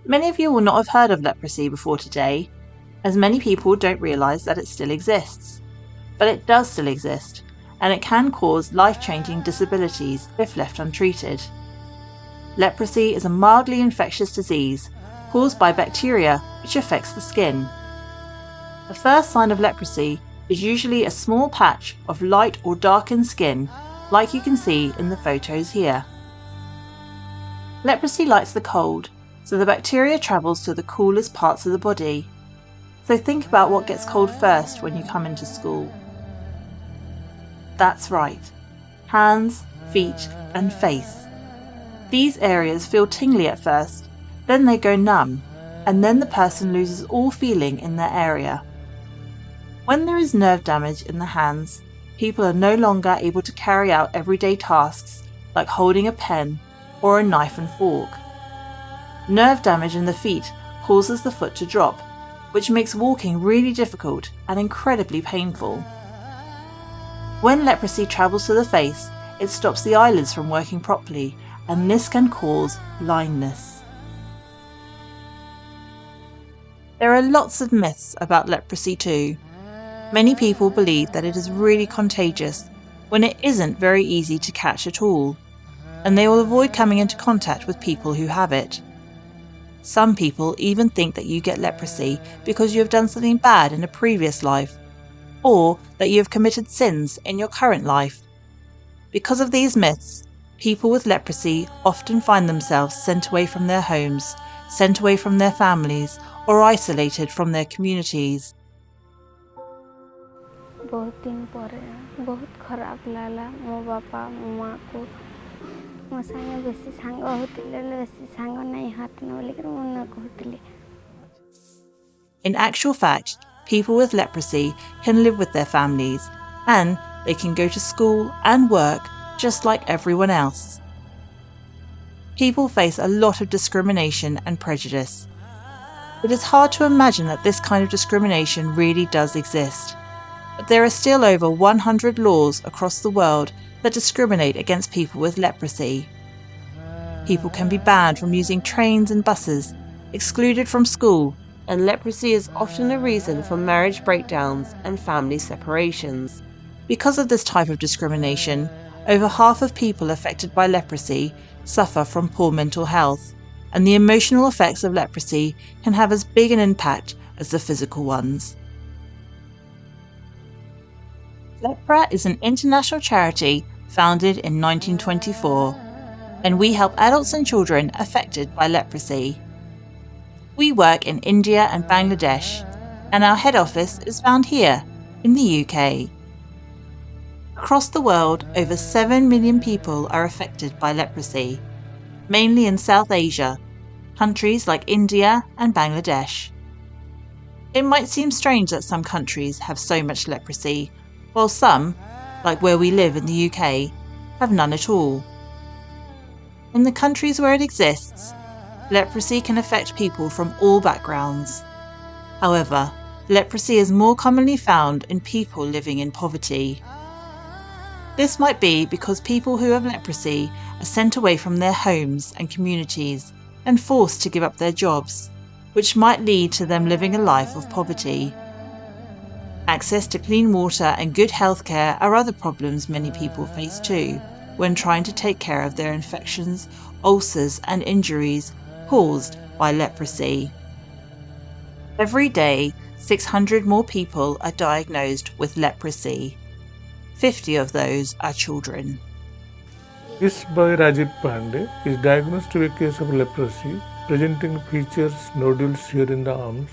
Many of you will not have heard of leprosy before today, as many people don't realise that it still exists. But it does still exist, and it can cause life-changing disabilities if left untreated. Leprosy is a mildly infectious disease caused by bacteria which affects the skin. The first sign of leprosy is usually a small patch of light or darkened skin, like you can see in the photos here. Leprosy likes the cold, so the bacteria travels to the coolest parts of the body. So think about what gets cold first when you come into school. That's right, hands, feet and face. These areas feel tingly at first, then they go numb, and then the person loses all feeling in their area. When there is nerve damage in the hands, people are no longer able to carry out everyday tasks like holding a pen or a knife and fork. Nerve damage in the feet causes the foot to drop, which makes walking really difficult and incredibly painful. When leprosy travels to the face, it stops the eyelids from working properly, and this can cause blindness. There are lots of myths about leprosy too. Many people believe that it is really contagious when it isn't very easy to catch at all, and they will avoid coming into contact with people who have it. Some people even think that you get leprosy because you have done something bad in a previous life, or that you have committed sins in your current life. Because of these myths, people with leprosy often find themselves sent away from their homes, sent away from their families, or isolated from their communities. बहुत दिन ପରେ बहुत खराब लागला मो बापा मो माँ को मो संगे बेसी सांग होतिले बेसी सांग नहीं हाथ न बोलिकर मो न कहतिले. In actual fact, people with leprosy can live with their families, and they can go to school and work just like everyone else. People face a lot of discrimination and prejudice. It is hard to imagine that this kind of discrimination really does exist. But there are still over 100 laws across the world that discriminate against people with leprosy. People can be banned from using trains and buses, excluded from school, and leprosy is often a reason for marriage breakdowns and family separations. Because of this type of discrimination, over half of people affected by leprosy suffer from poor mental health, and the emotional effects of leprosy can have as big an impact as the physical ones. Lepra is an international charity founded in 1924, and we help adults and children affected by leprosy. We work in India and Bangladesh, and our head office is found here in the UK. Across the world, over 7 million people are affected by leprosy, mainly in South Asia, countries like India and Bangladesh. It might seem strange that some countries have so much leprosy, while some, like where we live in the UK, have none at all. In the countries where it exists, leprosy can affect people from all backgrounds. However, leprosy is more commonly found in people living in poverty. This might be because people who have leprosy are sent away from their homes and communities and forced to give up their jobs, which might lead to them living a life of poverty. Access to clean water and good healthcare are other problems many people face too, when trying to take care of their infections, ulcers and injuries caused by leprosy. Every day, 600 more people are diagnosed with leprosy. 50 of those are children. This boy Rajiv Pandey is diagnosed with a case of leprosy, presenting features, nodules here in the arms,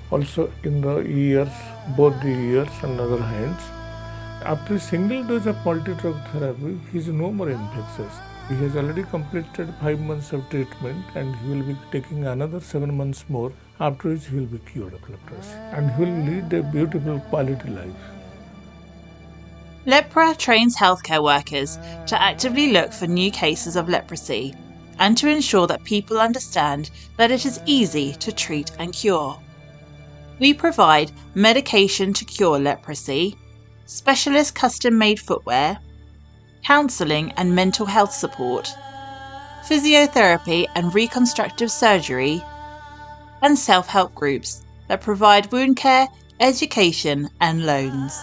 also in the ears, both the ears and other hands. After a single dose of multi-drug therapy, he is no more infectious. He has already completed 5 months of treatment and he will be taking another 7 months more, after which he will be cured of leprosy and he will lead a beautiful quality life. Lepra trains healthcare workers to actively look for new cases of leprosy and to ensure that people understand that it is easy to treat and cure. We provide medication to cure leprosy, specialist custom-made footwear, counselling and mental health support, physiotherapy and reconstructive surgery, and self-help groups that provide wound care, education and loans.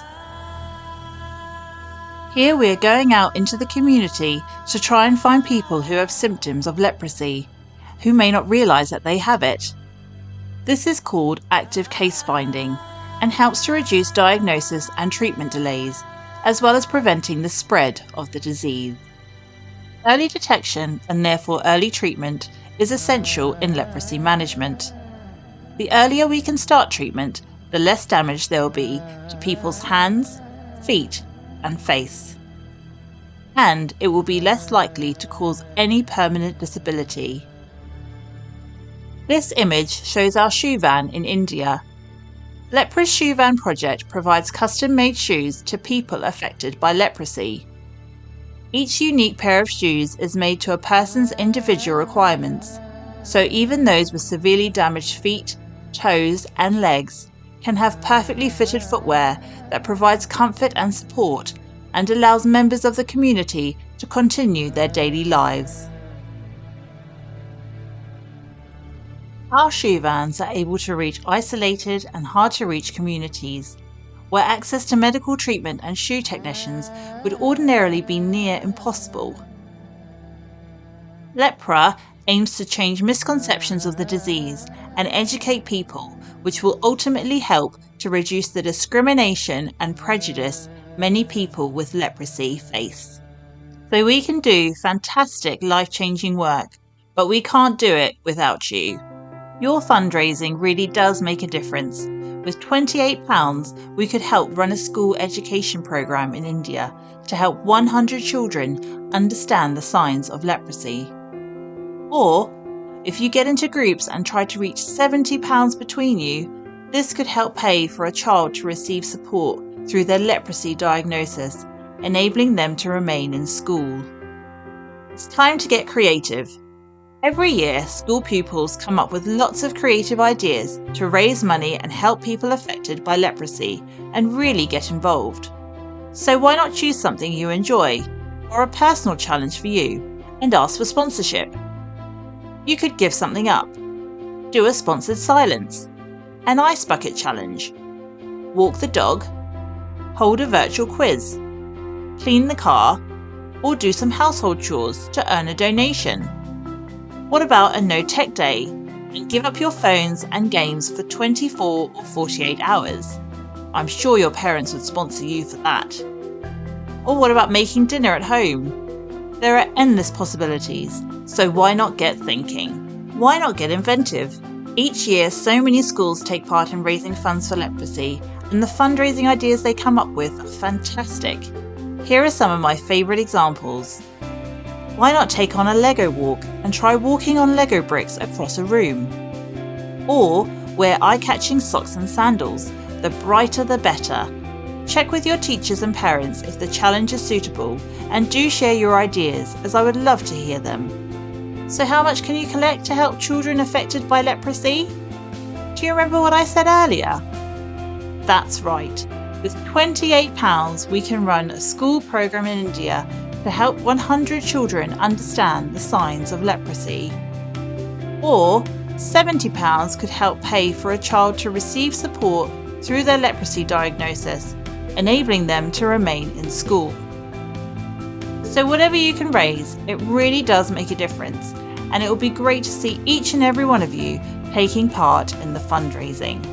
Here we are going out into the community to try and find people who have symptoms of leprosy, who may not realise that they have it. This is called active case finding and helps to reduce diagnosis and treatment delays, as well as preventing the spread of the disease. Early detection and therefore early treatment is essential in leprosy management. The earlier we can start treatment, the less damage there will be to people's hands, feet and face. And it will be less likely to cause any permanent disability. This image shows our shoe van in India. Lepra's Shoe Van project provides custom-made shoes to people affected by leprosy. Each unique pair of shoes is made to a person's individual requirements, so even those with severely damaged feet, toes and legs can have perfectly fitted footwear that provides comfort and support and allows members of the community to continue their daily lives. Our shoe vans are able to reach isolated and hard-to-reach communities, where access to medical treatment and shoe technicians would ordinarily be near impossible. Lepra aims to change misconceptions of the disease and educate people, which will ultimately help to reduce the discrimination and prejudice many people with leprosy face. So we can do fantastic life-changing work, but we can't do it without you. Your fundraising really does make a difference. With £28, we could help run a school education programme in India to help 100 children understand the signs of leprosy. Or, if you get into groups and try to reach £70 between you, this could help pay for a child to receive support through their leprosy diagnosis, enabling them to remain in school. It's time to get creative. Every year, school pupils come up with lots of creative ideas to raise money and help people affected by leprosy and really get involved. So why not choose something you enjoy, or a personal challenge for you, and ask for sponsorship? You could give something up, do a sponsored silence, an ice bucket challenge, walk the dog, hold a virtual quiz, clean the car, or do some household chores to earn a donation. What about a no tech day and give up your phones and games for 24 or 48 hours? I'm sure your parents would sponsor you for that. Or what about making dinner at home? There are endless possibilities, so why not get thinking? Why not get inventive? Each year, so many schools take part in raising funds for leprosy, and the fundraising ideas they come up with are fantastic. Here are some of my favourite examples. Why not take on a Lego walk and try walking on Lego bricks across a room? Or wear eye-catching socks and sandals, the brighter the better. Check with your teachers and parents if the challenge is suitable, and do share your ideas, as I would love to hear them. So how much can you collect to help children affected by leprosy? Do you remember what I said earlier? That's right. With £28 we can run a school programme in India to help 100 children understand the signs of leprosy. Or £70 could help pay for a child to receive support through their leprosy diagnosis, enabling them to remain in school. So whatever you can raise, it really does make a difference, and it will be great to see each and every one of you taking part in the fundraising.